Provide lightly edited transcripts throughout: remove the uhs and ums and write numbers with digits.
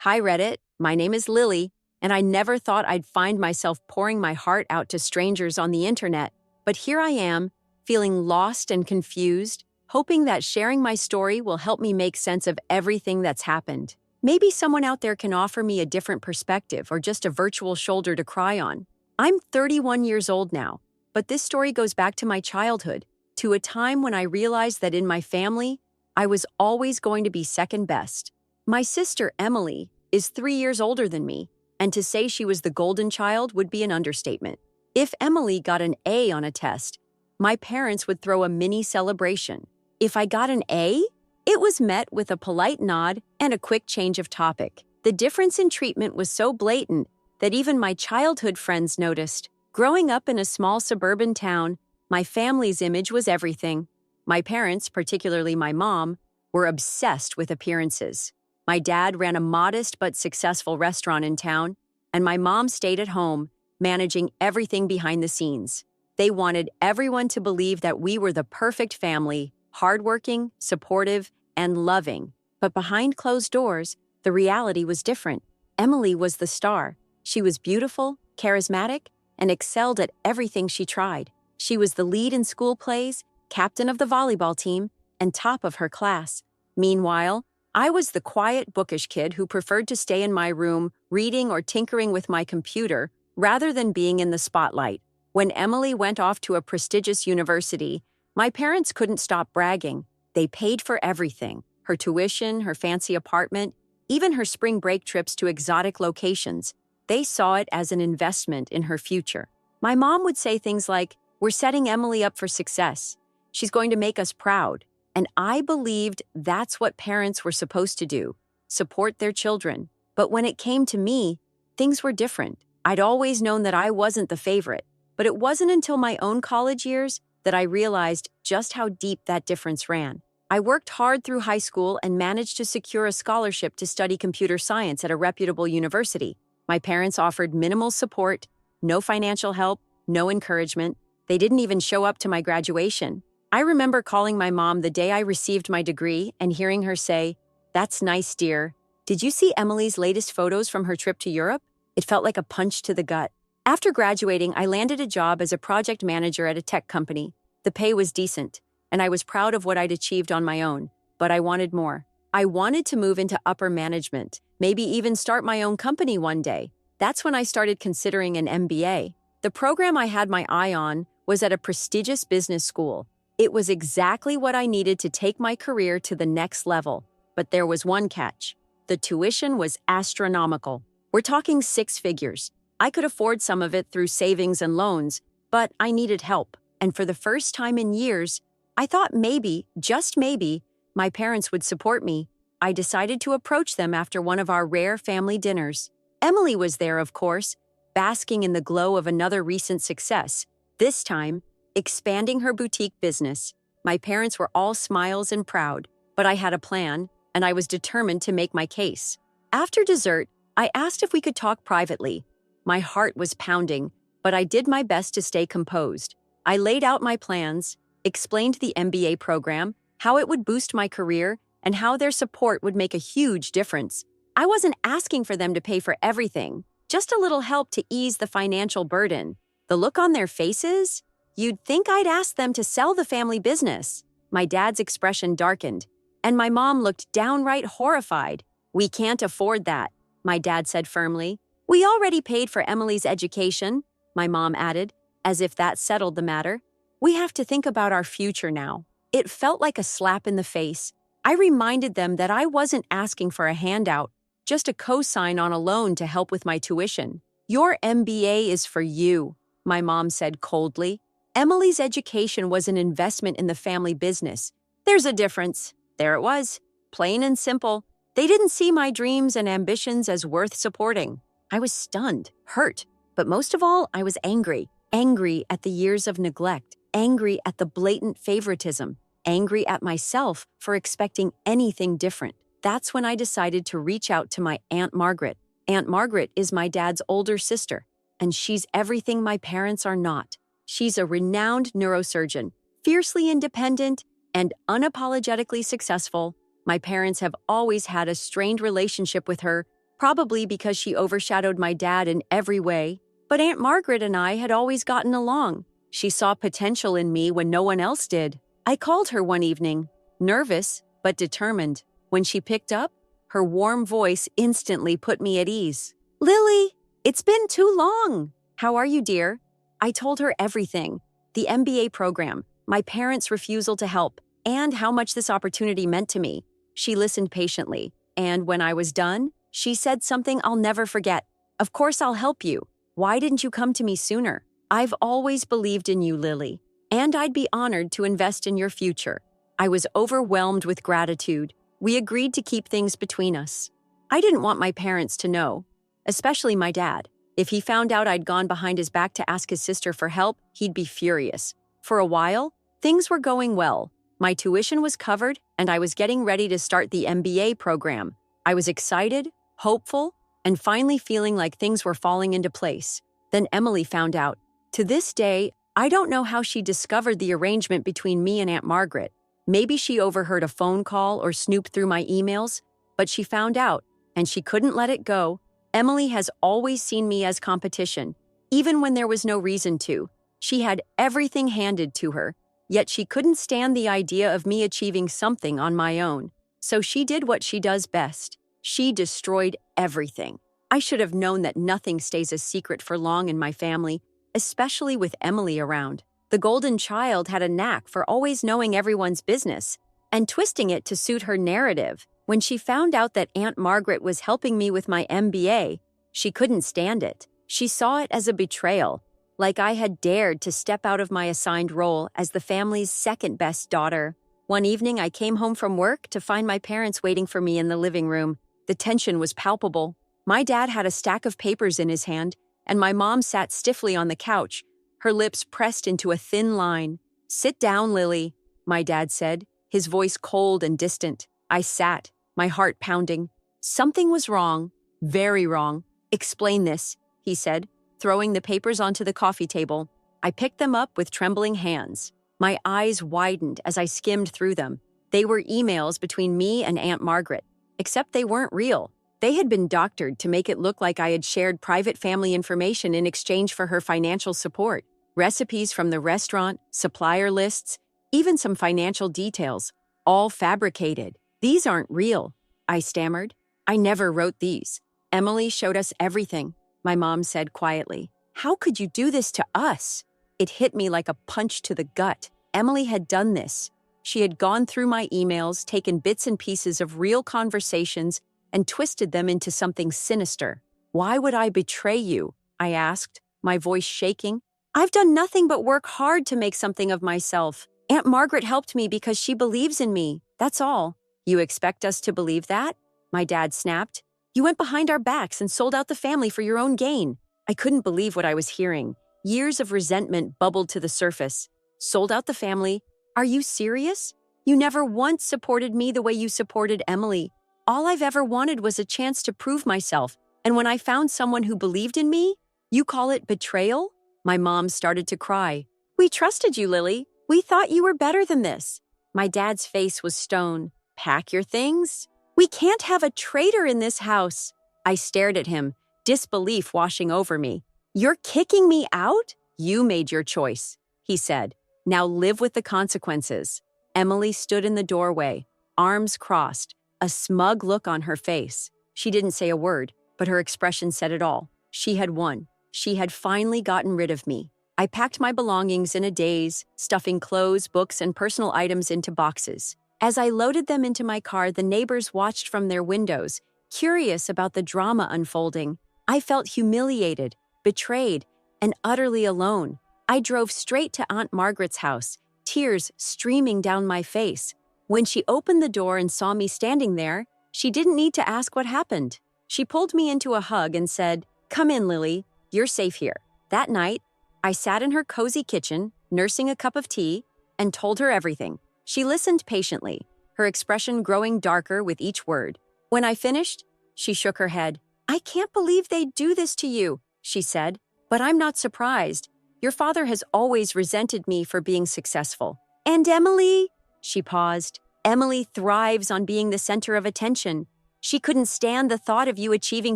Hi, Reddit. My name is Lily, and I never thought I'd find myself pouring my heart out to strangers on the internet. But here I am, feeling lost and confused, hoping that sharing my story will help me make sense of everything that's happened. Maybe someone out there can offer me a different perspective or just a virtual shoulder to cry on. I'm 31 years old now, but this story goes back to my childhood, to a time when I realized that in my family, I was always going to be second best. My sister, Emily, is 3 years older than me, and to say she was the golden child would be an understatement. If Emily got an A on a test, my parents would throw a mini celebration. If I got an A, it was met with a polite nod and a quick change of topic. The difference in treatment was so blatant that even my childhood friends noticed. Growing up in a small suburban town, my family's image was everything. My parents, particularly my mom, were obsessed with appearances. My dad ran a modest but successful restaurant in town, and my mom stayed at home, managing everything behind the scenes. They wanted everyone to believe that we were the perfect family, hardworking, supportive, and loving. But behind closed doors, the reality was different. Emily was the star. She was beautiful, charismatic, and excelled at everything she tried. She was the lead in school plays, captain of the volleyball team, and top of her class. Meanwhile, I was the quiet, bookish kid who preferred to stay in my room, reading or tinkering with my computer, rather than being in the spotlight. When Emily went off to a prestigious university, my parents couldn't stop bragging. They paid for everything: her tuition, her fancy apartment, even her spring break trips to exotic locations. They saw it as an investment in her future. My mom would say things like, "We're setting Emily up for success. She's going to make us proud." And I believed that's what parents were supposed to do, support their children. But when it came to me, things were different. I'd always known that I wasn't the favorite, but it wasn't until my own college years that I realized just how deep that difference ran. I worked hard through high school and managed to secure a scholarship to study computer science at a reputable university. My parents offered minimal support, no financial help, no encouragement. They didn't even show up to my graduation. I remember calling my mom the day I received my degree and hearing her say, "That's nice, dear. Did you see Emily's latest photos from her trip to Europe?" It felt like a punch to the gut. After graduating, I landed a job as a project manager at a tech company. The pay was decent, and I was proud of what I'd achieved on my own, but I wanted more. I wanted to move into upper management, maybe even start my own company one day. That's when I started considering an MBA. The program I had my eye on was at a prestigious business school. It was exactly what I needed to take my career to the next level. But there was one catch. The tuition was astronomical. We're talking 6 figures. I could afford some of it through savings and loans, but I needed help. And for the first time in years, I thought maybe, just maybe, my parents would support me. I decided to approach them after one of our rare family dinners. Emily was there, of course, basking in the glow of another recent success. This time, expanding her boutique business. My parents were all smiles and proud, but I had a plan, and I was determined to make my case. After dessert, I asked if we could talk privately. My heart was pounding, but I did my best to stay composed. I laid out my plans, explained the MBA program, how it would boost my career, and how their support would make a huge difference. I wasn't asking for them to pay for everything, just a little help to ease the financial burden. The look on their faces? You'd think I'd ask them to sell the family business. My dad's expression darkened, and my mom looked downright horrified. "We can't afford that," my dad said firmly. "We already paid for Emily's education," my mom added, as if that settled the matter. "We have to think about our future now." It felt like a slap in the face. I reminded them that I wasn't asking for a handout, just a cosign on a loan to help with my tuition. "Your MBA is for you," my mom said coldly. Emily's education was an investment in the family business. There's a difference. There it was, plain and simple. They didn't see my dreams and ambitions as worth supporting. I was stunned, hurt, but most of all, I was angry. Angry at the years of neglect, angry at the blatant favoritism, angry at myself for expecting anything different. That's when I decided to reach out to my Aunt Margaret. Aunt Margaret is my dad's older sister, and she's everything my parents are not. She's a renowned neurosurgeon, fiercely independent, and unapologetically successful. My parents have always had a strained relationship with her, probably because she overshadowed my dad in every way. But Aunt Margaret and I had always gotten along. She saw potential in me when no one else did. I called her one evening, nervous but determined. When she picked up, her warm voice instantly put me at ease. "Lily, it's been too long. How are you, dear?" I told her everything. The MBA program, my parents' refusal to help, and how much this opportunity meant to me. She listened patiently, and when I was done, she said something I'll never forget. "Of course I'll help you. Why didn't you come to me sooner? I've always believed in you, Lily, and I'd be honored to invest in your future." I was overwhelmed with gratitude. We agreed to keep things between us. I didn't want my parents to know, especially my dad. If he found out I'd gone behind his back to ask his sister for help, he'd be furious. For a while, things were going well. My tuition was covered, and I was getting ready to start the MBA program. I was excited, hopeful, and finally feeling like things were falling into place. Then Emily found out. To this day, I don't know how she discovered the arrangement between me and Aunt Margaret. Maybe she overheard a phone call or snooped through my emails, but she found out, and she couldn't let it go. Emily has always seen me as competition, even when there was no reason to. She had everything handed to her, yet she couldn't stand the idea of me achieving something on my own. So she did what she does best. She destroyed everything. I should have known that nothing stays a secret for long in my family, especially with Emily around. The golden child had a knack for always knowing everyone's business and twisting it to suit her narrative. When she found out that Aunt Margaret was helping me with my MBA, she couldn't stand it. She saw it as a betrayal, like I had dared to step out of my assigned role as the family's second-best daughter. One evening, I came home from work to find my parents waiting for me in the living room. The tension was palpable. My dad had a stack of papers in his hand, and my mom sat stiffly on the couch, her lips pressed into a thin line. "Sit down, Lily," my dad said, his voice cold and distant. I sat, my heart pounding. Something was wrong, very wrong. "Explain this," he said, throwing the papers onto the coffee table. I picked them up with trembling hands. My eyes widened as I skimmed through them. They were emails between me and Aunt Margaret, except they weren't real. They had been doctored to make it look like I had shared private family information in exchange for her financial support. Recipes from the restaurant, supplier lists, even some financial details, all fabricated. "These aren't real," I stammered. "I never wrote these." "Emily showed us everything," my mom said quietly. "How could you do this to us?" It hit me like a punch to the gut. Emily had done this. She had gone through my emails, taken bits and pieces of real conversations, and twisted them into something sinister. "Why would I betray you?" I asked, my voice shaking. "I've done nothing but work hard to make something of myself. Aunt Margaret helped me because she believes in me. That's all." "You expect us to believe that?" my dad snapped. "You went behind our backs and sold out the family for your own gain." I couldn't believe what I was hearing. Years of resentment bubbled to the surface. "Sold out the family? Are you serious? You never once supported me the way you supported Emily. All I've ever wanted was a chance to prove myself, and when I found someone who believed in me, you call it betrayal?" My mom started to cry. "We trusted you, Lily. We thought you were better than this." My dad's face was stone. "Pack your things? We can't have a traitor in this house." I stared at him, disbelief washing over me. "You're kicking me out?" "You made your choice," he said. "Now live with the consequences." Emily stood in the doorway, arms crossed, a smug look on her face. She didn't say a word, but her expression said it all. She had won. She had finally gotten rid of me. I packed my belongings in a daze, stuffing clothes, books, and personal items into boxes. As I loaded them into my car, the neighbors watched from their windows, curious about the drama unfolding. I felt humiliated, betrayed, and utterly alone. I drove straight to Aunt Margaret's house, tears streaming down my face. When she opened the door and saw me standing there, she didn't need to ask what happened. She pulled me into a hug and said, "Come in, Lily. You're safe here." That night, I sat in her cozy kitchen, nursing a cup of tea, and told her everything. She listened patiently, her expression growing darker with each word. When I finished, she shook her head. "I can't believe they'd do this to you," she said, "but I'm not surprised. Your father has always resented me for being successful." "And Emily?" She paused. "Emily thrives on being the center of attention. She couldn't stand the thought of you achieving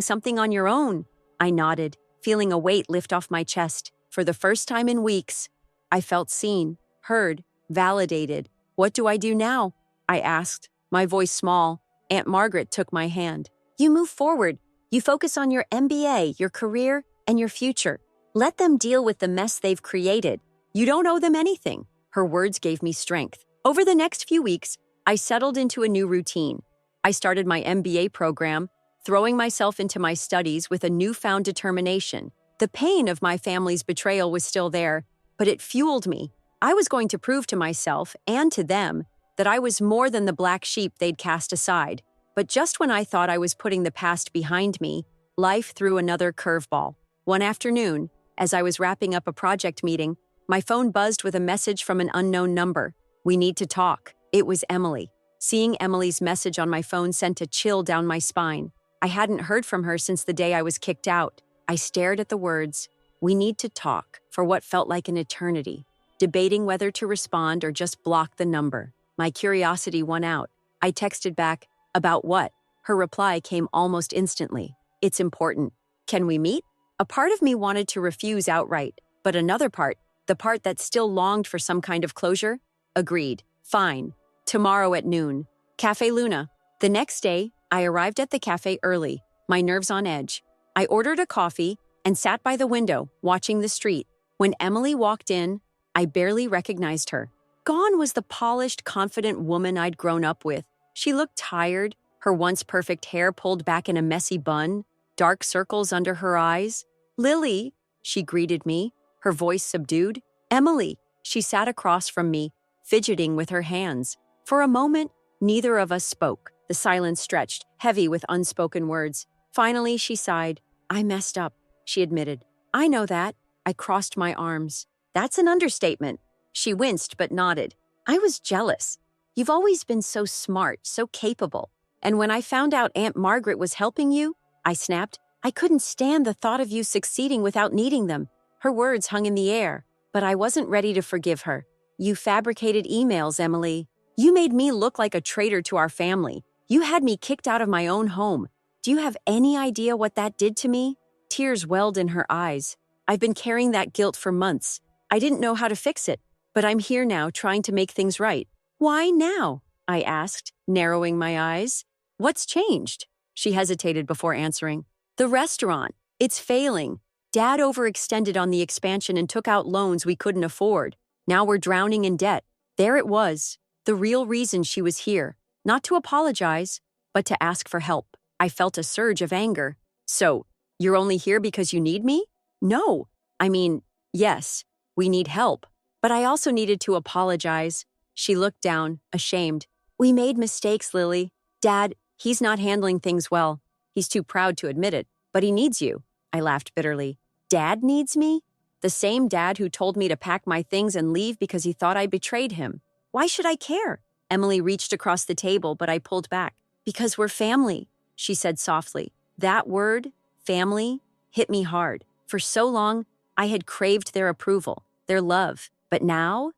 something on your own. I nodded, feeling a weight lift off my chest. For the first time in weeks, I felt seen, heard, validated. What do I do now? I asked, my voice small. Aunt Margaret took my hand. You move forward. You focus on your MBA, your career, and your future. Let them deal with the mess they've created. You don't owe them anything. Her words gave me strength. Over the next few weeks, I settled into a new routine. I started my MBA program, throwing myself into my studies with a newfound determination. The pain of my family's betrayal was still there, but it fueled me. I was going to prove to myself and to them that I was more than the black sheep they'd cast aside. But just when I thought I was putting the past behind me, life threw another curveball. One afternoon, as I was wrapping up a project meeting, my phone buzzed with a message from an unknown number. We need to talk. It was Emily. Seeing Emily's message on my phone sent a chill down my spine. I hadn't heard from her since the day I was kicked out. I stared at the words, "We need to talk," for what felt like an eternity, debating whether to respond or just block the number. My curiosity won out. I texted back, "About what?" Her reply came almost instantly. "It's important. Can we meet?" A part of me wanted to refuse outright, but another part, the part that still longed for some kind of closure, agreed. Fine. Tomorrow at noon. Cafe Luna. The next day, I arrived at the cafe early, my nerves on edge. I ordered a coffee and sat by the window, watching the street. When Emily walked in, I barely recognized her. Gone was the polished, confident woman I'd grown up with. She looked tired, her once perfect hair pulled back in a messy bun, dark circles under her eyes. "Lily," she greeted me, her voice subdued. "Emily." She sat across from me, fidgeting with her hands. For a moment, neither of us spoke. The silence stretched, heavy with unspoken words. Finally, she sighed. "I messed up," she admitted. "I know that." I crossed my arms. "That's an understatement." She winced but nodded. "I was jealous. You've always been so smart, so capable. And when I found out Aunt Margaret was helping you," I snapped, "I couldn't stand the thought of you succeeding without needing them." Her words hung in the air, but I wasn't ready to forgive her. "You fabricated emails, Emily. You made me look like a traitor to our family. You had me kicked out of my own home. Do you have any idea what that did to me?" Tears welled in her eyes. "I've been carrying that guilt for months. I didn't know how to fix it, but I'm here now trying to make things right." "Why now?" I asked, narrowing my eyes. "What's changed?" She hesitated before answering. "The restaurant. It's failing. Dad overextended on the expansion and took out loans we couldn't afford. Now we're drowning in debt." There it was, the real reason she was here. Not to apologize, but to ask for help. I felt a surge of anger. "So, you're only here because you need me?" "No. I mean, yes, we need help. But I also needed to apologize." She looked down, ashamed. "We made mistakes, Lily. Dad, he's not handling things well. He's too proud to admit it, but he needs you." I laughed bitterly. "Dad needs me? The same dad who told me to pack my things and leave because he thought I betrayed him. Why should I care?" Emily reached across the table, but I pulled back. "Because we're family," she said softly. That word, family, hit me hard. For so long, I had craved their approval, their love. But now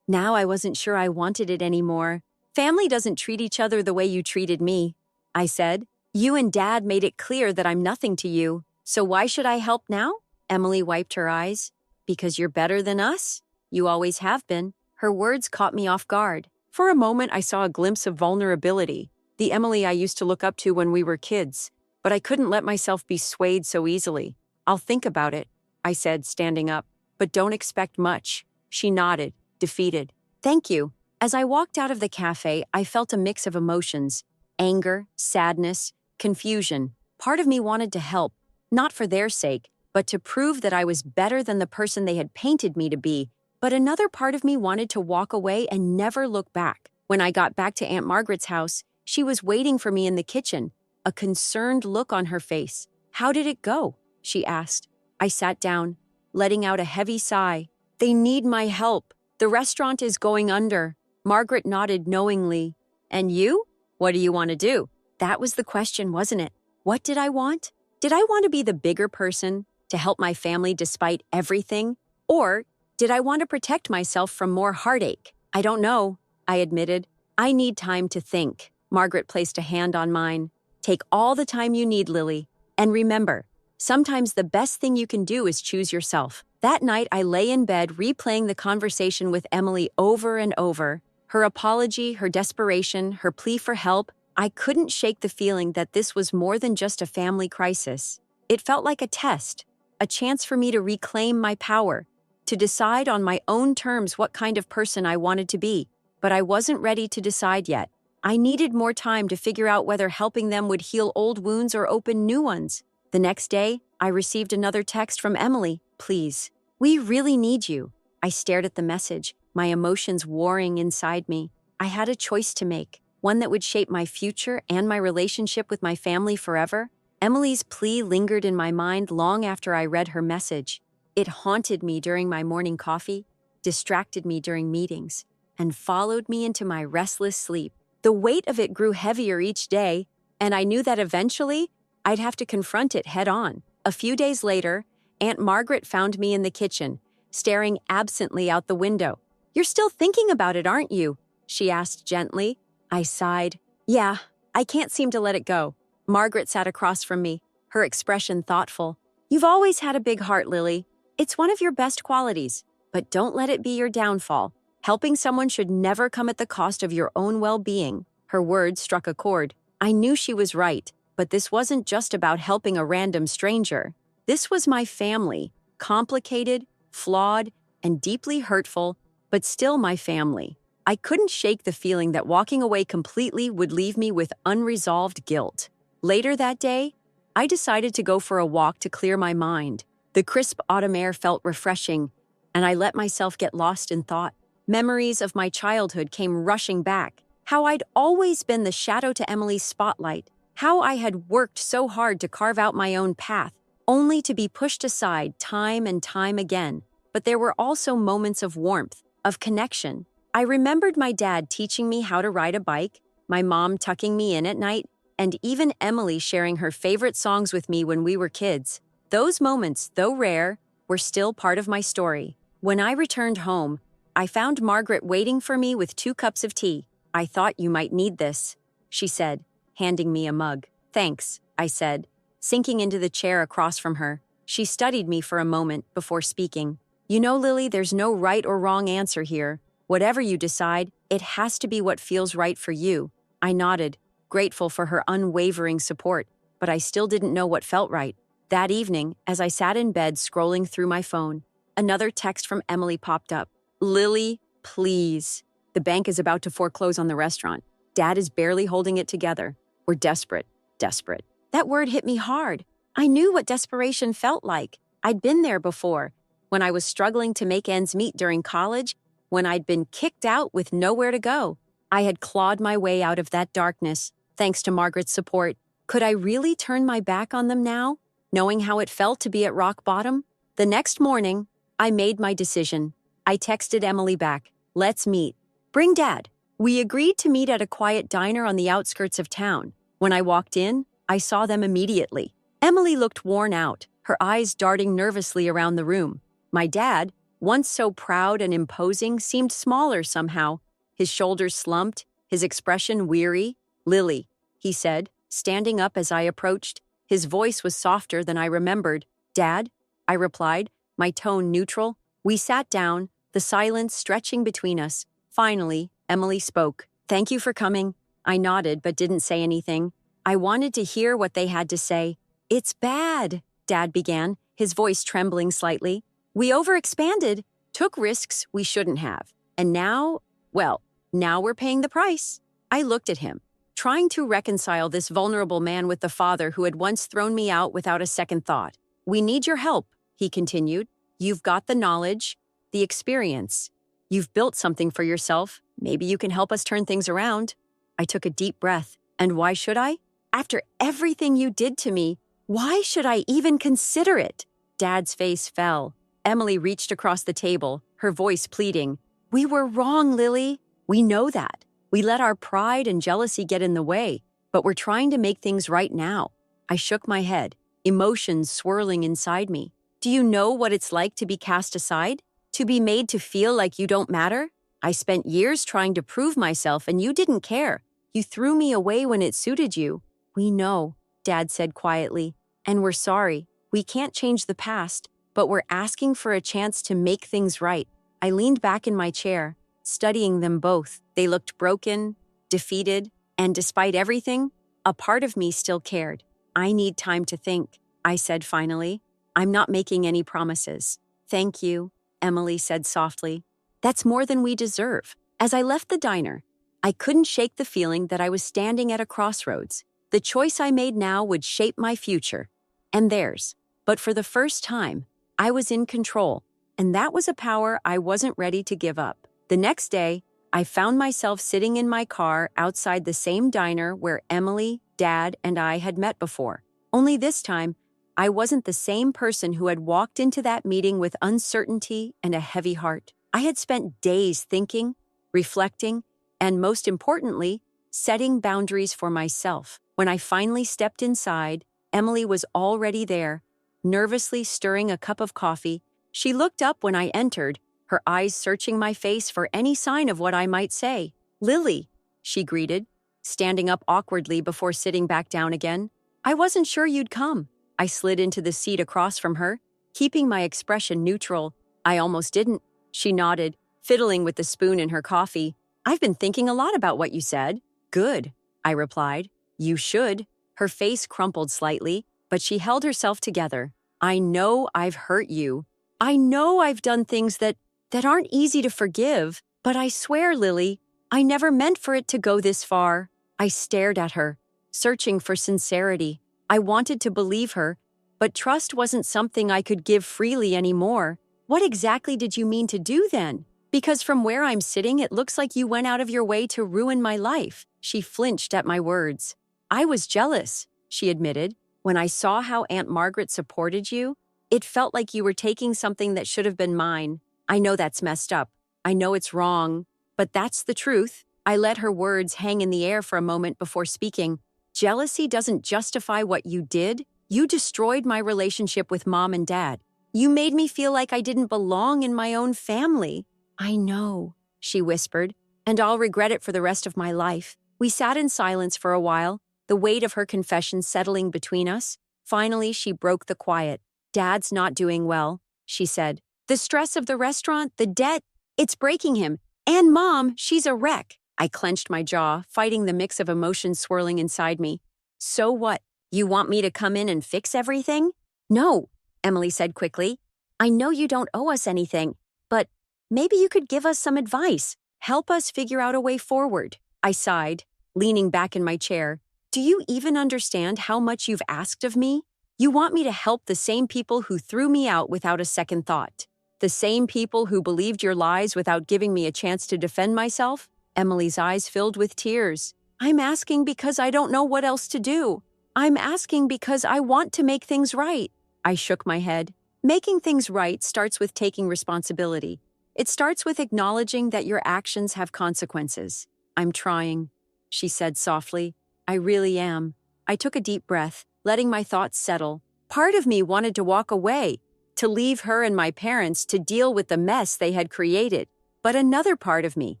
I wasn't sure I wanted it anymore. "Family doesn't treat each other the way you treated me," I said. "You and Dad made it clear that I'm nothing to you. So why should I help now?" Emily wiped her eyes. "Because you're better than us? You always have been." Her words caught me off guard. For a moment, I saw a glimpse of vulnerability, the Emily I used to look up to when we were kids. But I couldn't let myself be swayed so easily. "I'll think about it," I said, standing up. "But don't expect much." She nodded, defeated. "Thank you." As I walked out of the cafe, I felt a mix of emotions. Anger, sadness, confusion. Part of me wanted to help, not for their sake, but to prove that I was better than the person they had painted me to be. But another part of me wanted to walk away and never look back. When I got back to Aunt Margaret's house, she was waiting for me in the kitchen, a concerned look on her face. "How did it go?" she asked. I sat down, letting out a heavy sigh. "They need my help. The restaurant is going under." Margaret nodded knowingly. "And you? What do you want to do?" That was the question, wasn't it? What did I want? Did I want to be the bigger person, to help my family despite everything? Or did I want to protect myself from more heartache? "I don't know," I admitted. "I need time to think." Margaret placed a hand on mine. Take all the time you need, Lily. And remember, sometimes the best thing you can do is choose yourself. That night, I lay in bed replaying the conversation with Emily over and over. Her apology, her desperation, her plea for help. I couldn't shake the feeling that this was more than just a family crisis. It felt like a test, a chance for me to reclaim my power, to decide on my own terms what kind of person I wanted to be. But I wasn't ready to decide yet. I needed more time to figure out whether helping them would heal old wounds or open new ones. The next day, I received another text from Emily. Please, we really need you. I stared at the message, my emotions warring inside me. I had a choice to make, one that would shape my future and my relationship with my family forever. Emily's plea lingered in my mind long after I read her message. It haunted me during my morning coffee, distracted me during meetings, and followed me into my restless sleep. The weight of it grew heavier each day, and I knew that eventually I'd have to confront it head on. A few days later, Aunt Margaret found me in the kitchen, staring absently out the window. "You're still thinking about it, aren't you?" she asked gently. I sighed. "Yeah, I can't seem to let it go." Margaret sat across from me, her expression thoughtful. "You've always had a big heart, Lily. It's one of your best qualities, but don't let it be your downfall. Helping someone should never come at the cost of your own well-being." Her words struck a chord. I knew she was right, but this wasn't just about helping a random stranger. This was my family, complicated, flawed, and deeply hurtful, but still my family. I couldn't shake the feeling that walking away completely would leave me with unresolved guilt. Later that day, I decided to go for a walk to clear my mind. The crisp autumn air felt refreshing, and I let myself get lost in thought. Memories of my childhood came rushing back. How I'd always been the shadow to Emily's spotlight. How I had worked so hard to carve out my own path, only to be pushed aside time and time again. But there were also moments of warmth, of connection. I remembered my dad teaching me how to ride a bike, my mom tucking me in at night, and even Emily sharing her favorite songs with me when we were kids. Those moments, though rare, were still part of my story. When I returned home, I found Margaret waiting for me with 2 cups of tea. "I thought you might need this," she said, handing me a mug. "Thanks," I said, sinking into the chair across from her. She studied me for a moment before speaking. "You know, Lily, there's no right or wrong answer here. Whatever you decide, it has to be what feels right for you." I nodded, grateful for her unwavering support, but I still didn't know what felt right. That evening, as I sat in bed scrolling through my phone, another text from Emily popped up. "Lily, please. The bank is about to foreclose on the restaurant. Dad is barely holding it together. We're desperate, desperate." That word hit me hard. I knew what desperation felt like. I'd been there before, when I was struggling to make ends meet during college, when I'd been kicked out with nowhere to go. I had clawed my way out of that darkness, thanks to Margaret's support. Could I really turn my back on them now, knowing how it felt to be at rock bottom? The next morning, I made my decision. I texted Emily back. "Let's meet. Bring Dad." We agreed to meet at a quiet diner on the outskirts of town. When I walked in, I saw them immediately. Emily looked worn out, her eyes darting nervously around the room. My dad, once so proud and imposing, seemed smaller somehow, his shoulders slumped, his expression weary. "Lily," he said, standing up as I approached. His voice was softer than I remembered. "Dad?" I replied, my tone neutral. We sat down, the silence stretching between us. Finally, Emily spoke. "Thank you for coming." I nodded but didn't say anything. I wanted to hear what they had to say. "It's bad," Dad began, his voice trembling slightly. "We overexpanded, took risks we shouldn't have. And now, well, now we're paying the price." I looked at him, trying to reconcile this vulnerable man with the father who had once thrown me out without a second thought. "We need your help," he continued. "You've got the knowledge, the experience. You've built something for yourself. Maybe you can help us turn things around." I took a deep breath. "And why should I? After everything you did to me, why should I even consider it?" Dad's face fell. Emily reached across the table, her voice pleading. "We were wrong, Lily. We know that. We let our pride and jealousy get in the way, but we're trying to make things right now." I shook my head, emotions swirling inside me. "Do you know what it's like to be cast aside? To be made to feel like you don't matter? I spent years trying to prove myself and you didn't care. You threw me away when it suited you. "We know," Dad said quietly, "and we're sorry. We can't change the past, but we're asking for a chance to make things right." I leaned back in my chair, studying them both. They looked broken, defeated, and despite everything, a part of me still cared. "I need time to think," I said finally. "I'm not making any promises." "Thank you," Emily said softly. "That's more than we deserve." As I left the diner, I couldn't shake the feeling that I was standing at a crossroads. The choice I made now would shape my future, and theirs. But for the first time, I was in control, and that was a power I wasn't ready to give up. The next day, I found myself sitting in my car outside the same diner where Emily, Dad, and I had met before. Only this time, I wasn't the same person who had walked into that meeting with uncertainty and a heavy heart. I had spent days thinking, reflecting, and most importantly, setting boundaries for myself. When I finally stepped inside, Emily was already there, nervously stirring a cup of coffee. She looked up when I entered, her eyes searching my face for any sign of what I might say. "Lily," she greeted, standing up awkwardly before sitting back down again. "I wasn't sure you'd come." I slid into the seat across from her, keeping my expression neutral. "I almost didn't," she nodded, fiddling with the spoon in her coffee. "I've been thinking a lot about what you said." "Good," I replied. "You should." Her face crumpled slightly, but she held herself together. "I know I've hurt you. I know I've done things that aren't easy to forgive, but I swear, Lily, I never meant for it to go this far." I stared at her, searching for sincerity. I wanted to believe her, but trust wasn't something I could give freely anymore. "What exactly did you mean to do then? Because from where I'm sitting, it looks like you went out of your way to ruin my life." She flinched at my words. "I was jealous," she admitted. "When I saw how Aunt Margaret supported you, it felt like you were taking something that should have been mine. I know that's messed up. I know it's wrong, but that's the truth." I let her words hang in the air for a moment before speaking. "Jealousy doesn't justify what you did. You destroyed my relationship with Mom and Dad. You made me feel like I didn't belong in my own family." "I know," she whispered, "and I'll regret it for the rest of my life." We sat in silence for a while, the weight of her confession settling between us. Finally, she broke the quiet. "Dad's not doing well," she said. "The stress of the restaurant, the debt, it's breaking him. And Mom, she's a wreck." I clenched my jaw, fighting the mix of emotions swirling inside me. "So what? You want me to come in and fix everything?" "No," Emily said quickly. "I know you don't owe us anything, but maybe you could give us some advice. Help us figure out a way forward." I sighed, leaning back in my chair. "Do you even understand how much you've asked of me? You want me to help the same people who threw me out without a second thought. The same people who believed your lies without giving me a chance to defend myself?" Emily's eyes filled with tears. "I'm asking because I don't know what else to do. I'm asking because I want to make things right." I shook my head. Making things right starts with taking responsibility. It starts with acknowledging that your actions have consequences. "I'm trying," she said softly. "I really am." I took a deep breath, letting my thoughts settle. Part of me wanted to walk away, to leave her and my parents to deal with the mess they had created. But another part of me,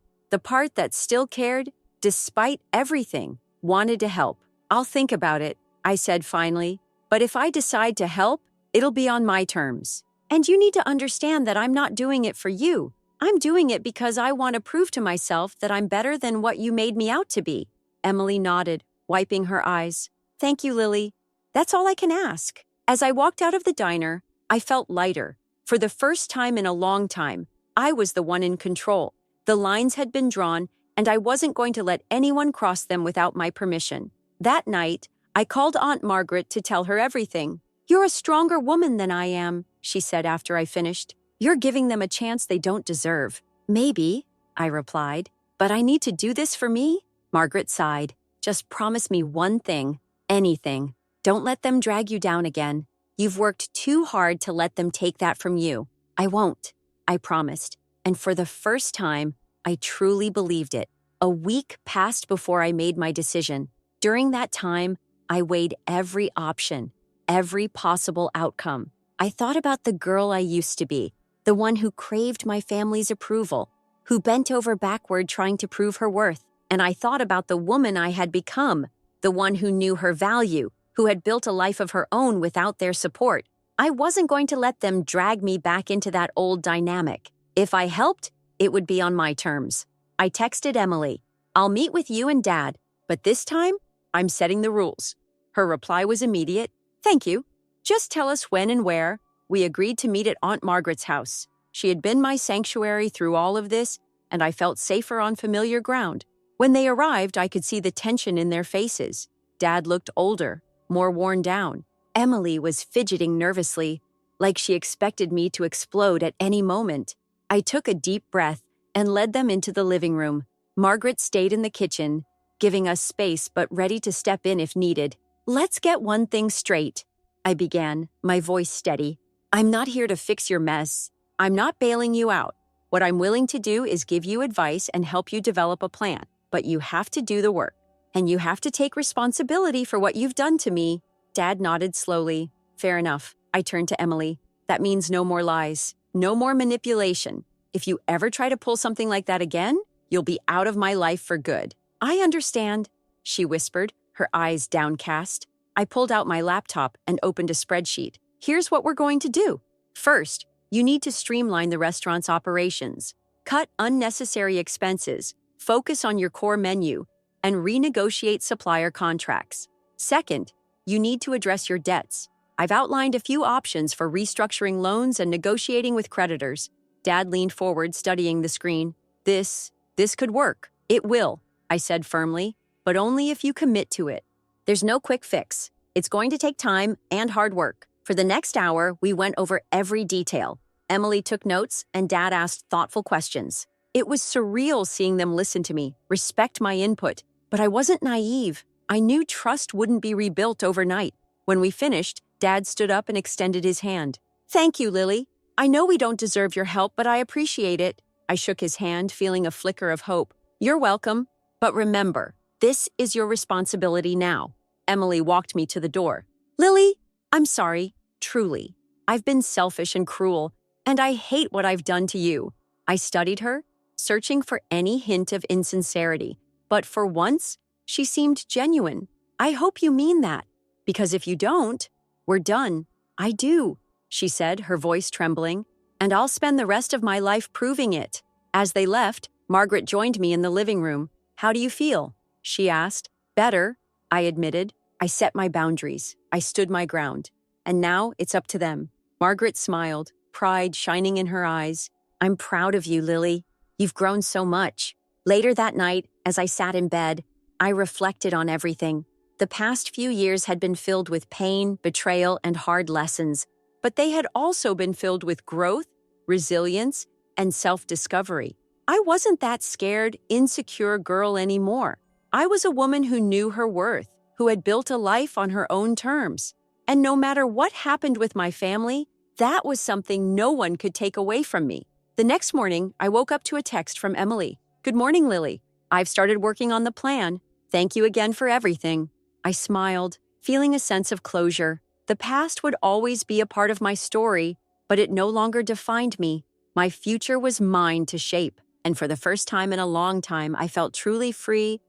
the part that still cared, despite everything, wanted to help. "I'll think about it," I said finally. "But if I decide to help, it'll be on my terms. And you need to understand that I'm not doing it for you. I'm doing it because I want to prove to myself that I'm better than what you made me out to be." Emily nodded, wiping her eyes. "Thank you, Lily. That's all I can ask." As I walked out of the diner, I felt lighter. For the first time in a long time, I was the one in control. The lines had been drawn, and I wasn't going to let anyone cross them without my permission. That night, I called Aunt Margaret to tell her everything. "You're a stronger woman than I am," she said after I finished. "You're giving them a chance they don't deserve." "Maybe," I replied, "but I need to do this for me." Margaret sighed. "Just promise me one thing. Anything. Don't let them drag you down again. You've worked too hard to let them take that from you." "I won't," I promised. And for the first time, I truly believed it. A week passed before I made my decision. During that time, I weighed every option, every possible outcome. I thought about the girl I used to be, the one who craved my family's approval, who bent over backward trying to prove her worth. And I thought about the woman I had become, the one who knew her value, who had built a life of her own without their support. I wasn't going to let them drag me back into that old dynamic. If I helped, it would be on my terms. I texted Emily, "I'll meet with you and Dad, but this time, I'm setting the rules." Her reply was immediate, "Thank you. Just tell us when and where." We agreed to meet at Aunt Margaret's house. She had been my sanctuary through all of this, and I felt safer on familiar ground. When they arrived, I could see the tension in their faces. Dad looked older, more worn down. Emily was fidgeting nervously, like she expected me to explode at any moment. I took a deep breath and led them into the living room. Margaret stayed in the kitchen, giving us space but ready to step in if needed. "Let's get one thing straight," I began, my voice steady. "I'm not here to fix your mess. I'm not bailing you out. What I'm willing to do is give you advice and help you develop a plan. But you have to do the work. And you have to take responsibility for what you've done to me." Dad nodded slowly. "Fair enough." I turned to Emily. "That means no more lies. No more manipulation. If you ever try to pull something like that again, you'll be out of my life for good." "I understand," she whispered, her eyes downcast. I pulled out my laptop and opened a spreadsheet. "Here's what we're going to do. First, you need to streamline the restaurant's operations. Cut unnecessary expenses, focus on your core menu, and renegotiate supplier contracts. Second, you need to address your debts. I've outlined a few options for restructuring loans and negotiating with creditors." Dad leaned forward, studying the screen. This could work." "It will," I said firmly, "but only if you commit to it. There's no quick fix. It's going to take time and hard work." For the next hour, we went over every detail. Emily took notes, and Dad asked thoughtful questions. It was surreal seeing them listen to me, respect my input. But I wasn't naive. I knew trust wouldn't be rebuilt overnight. When we finished, Dad stood up and extended his hand. "Thank you, Lily. I know we don't deserve your help, but I appreciate it." I shook his hand, feeling a flicker of hope. "You're welcome. But remember, this is your responsibility now." Emily walked me to the door. "Lily, I'm sorry, truly. I've been selfish and cruel, and I hate what I've done to you." I studied her, searching for any hint of insincerity. But for once, she seemed genuine. "I hope you mean that, because if you don't, we're done." "I do," she said, her voice trembling, "and I'll spend the rest of my life proving it." As they left, Margaret joined me in the living room. "How do you feel?" she asked. "Better," I admitted. I set my boundaries. I stood my ground. And now it's up to them. Margaret smiled, pride shining in her eyes. "I'm proud of you, Lily. You've grown so much." Later that night, as I sat in bed, I reflected on everything. The past few years had been filled with pain, betrayal, and hard lessons, but they had also been filled with growth, resilience, and self-discovery. I wasn't that scared, insecure girl anymore. I was a woman who knew her worth, who had built a life on her own terms. And no matter what happened with my family, that was something no one could take away from me. The next morning, I woke up to a text from Emily. "Good morning, Lily. I've started working on the plan. Thank you again for everything." I smiled, feeling a sense of closure. The past would always be a part of my story, but it no longer defined me. My future was mine to shape, and for the first time in a long time, I felt truly free,